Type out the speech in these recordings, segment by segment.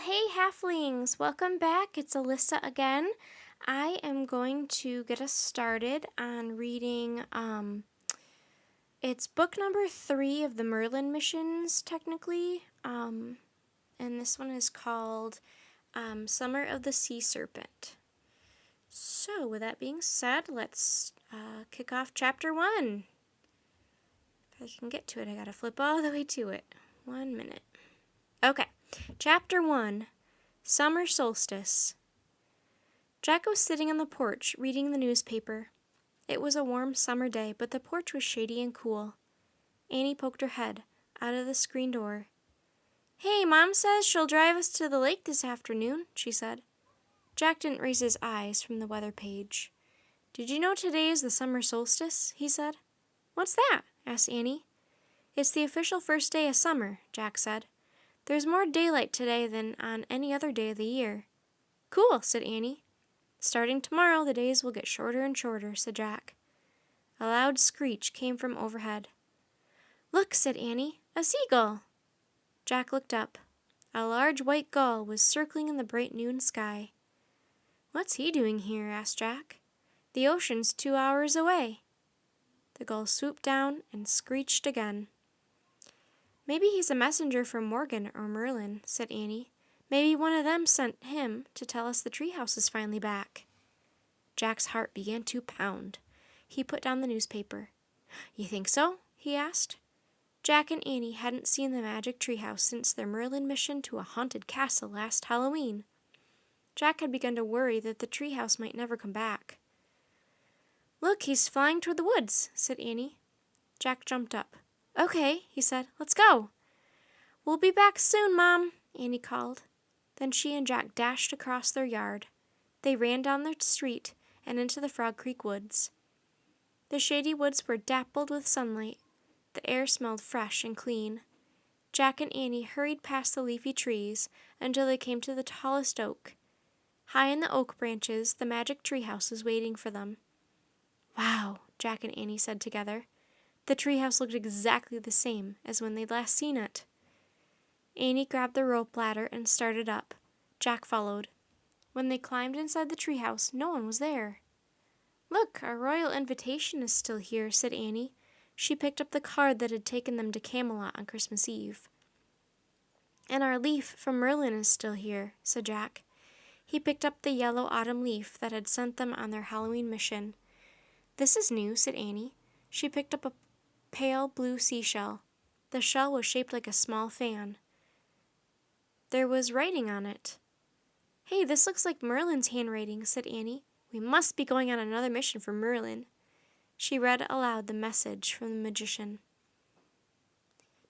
hey halflings, welcome back. It's Alyssa again. I am going to get us started on reading, it's book number 3 of the Merlin missions, technically, and this one is called Summer of the Sea Serpent. So, with that being said, let's kick off chapter 1. If I can get to it, I gotta flip all the way to it. 1 minute. Okay, chapter 1. Summer Solstice. Jack was sitting on the porch reading the newspaper. It was a warm summer day, but the porch was shady and cool. Annie poked her head out of the screen door. "Hey, Mom says she'll drive us to the lake this afternoon," she said. Jack didn't raise his eyes from the weather page. "Did you know today is the summer solstice?" he said. "What's that?" asked Annie. "It's the official first day of summer," Jack said. "There's more daylight today than on any other day of the year." "Cool," said Annie. "Starting tomorrow, the days will get shorter and shorter," said Jack. A loud screech came from overhead. "Look," said Annie, "a seagull." Jack looked up. A large white gull was circling in the bright noon sky. "What's he doing here?" asked Jack. "The ocean's 2 hours away." The gull swooped down and screeched again. "Maybe he's a messenger from Morgan or Merlin," said Annie. "Maybe one of them sent him to tell us the treehouse is finally back." Jack's heart began to pound. He put down the newspaper. "You think so?" he asked. Jack and Annie hadn't seen the magic treehouse since their Merlin mission to a haunted castle last Halloween. Jack had begun to worry that the treehouse might never come back. "Look, he's flying toward the woods," said Annie. Jack jumped up. "Okay," he said. "Let's go." "We'll be back soon, Mom," Annie called. Then she and Jack dashed across their yard. They ran down the street and into the Frog Creek woods. The shady woods were dappled with sunlight. The air smelled fresh and clean. Jack and Annie hurried past the leafy trees until they came to the tallest oak. High in the oak branches, the magic treehouse was waiting for them. "Wow," Jack and Annie said together. The treehouse looked exactly the same as when they'd last seen it. Annie grabbed the rope ladder and started up. Jack followed. When they climbed inside the treehouse, no one was there. "Look, our royal invitation is still here," said Annie. She picked up the card that had taken them to Camelot on Christmas Eve. "And our leaf from Merlin is still here," said Jack. He picked up the yellow autumn leaf that had sent them on their Halloween mission. "This is new," said Annie. She picked up a pale blue seashell. The shell was shaped like a small fan. There was writing on it. "Hey, this looks like Merlin's handwriting," said Annie. "We must be going on another mission for Merlin." She read aloud the message from the magician.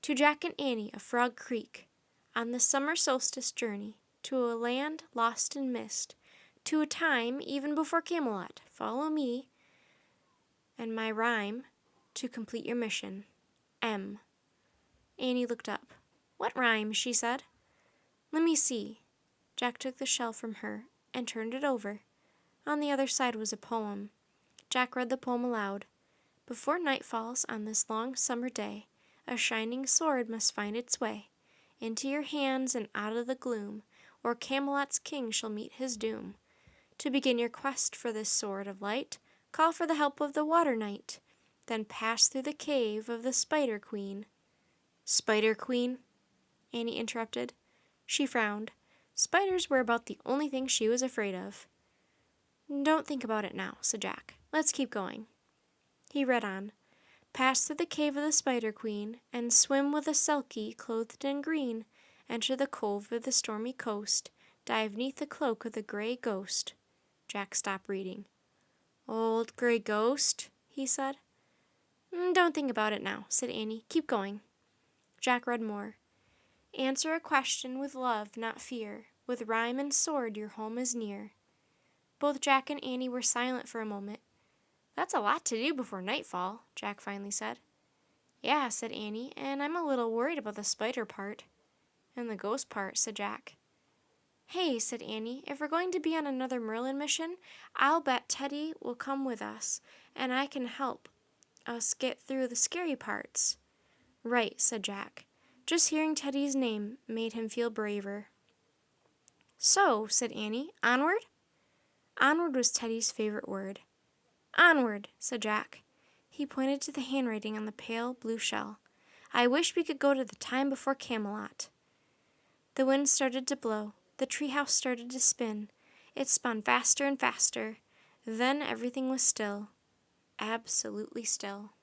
"To Jack and Annie of Frog Creek, on the summer solstice journey, to a land lost in mist, to a time even before Camelot, follow me and my rhyme to complete your mission. M." Annie looked up. "What rhyme?" she said. "Let me see." Jack took the shell from her and turned it over. On the other side was a poem. Jack read the poem aloud. "Before night falls on this long summer day, a shining sword must find its way into your hands and out of the gloom, or Camelot's king shall meet his doom. To begin your quest for this sword of light, call for the help of the water knight, then pass through the cave of the Spider Queen." "Spider Queen?" Annie interrupted. She frowned. Spiders were about the only thing she was afraid of. "Don't think about it now," said Jack. "Let's keep going." He read on. "Pass through the cave of the Spider Queen, and swim with a Selkie clothed in green. Enter the cove of the stormy coast, dive 'neath the cloak of the gray ghost." Jack stopped reading. "Old gray ghost?" he said. "Don't think about it now," said Annie. "Keep going." Jack read more. "Answer a question with love, not fear. With rhyme and sword your home is near." Both Jack and Annie were silent for a moment. "That's a lot to do before nightfall," Jack finally said. "Yeah," said Annie, "and I'm a little worried about the spider part." "And the ghost part," said Jack. "Hey," said Annie, "if we're going to be on another Merlin mission, I'll bet Teddy will come with us, and I can help us get through the scary parts." "Right," said Jack. Just hearing Teddy's name made him feel braver. "So," said Annie, "onward?" Onward was Teddy's favorite word. "Onward," said Jack. He pointed to the handwriting on the pale blue shell. "I wish we could go to the time before Camelot." The wind started to blow. The treehouse started to spin. It spun faster and faster. Then everything was still. Absolutely still.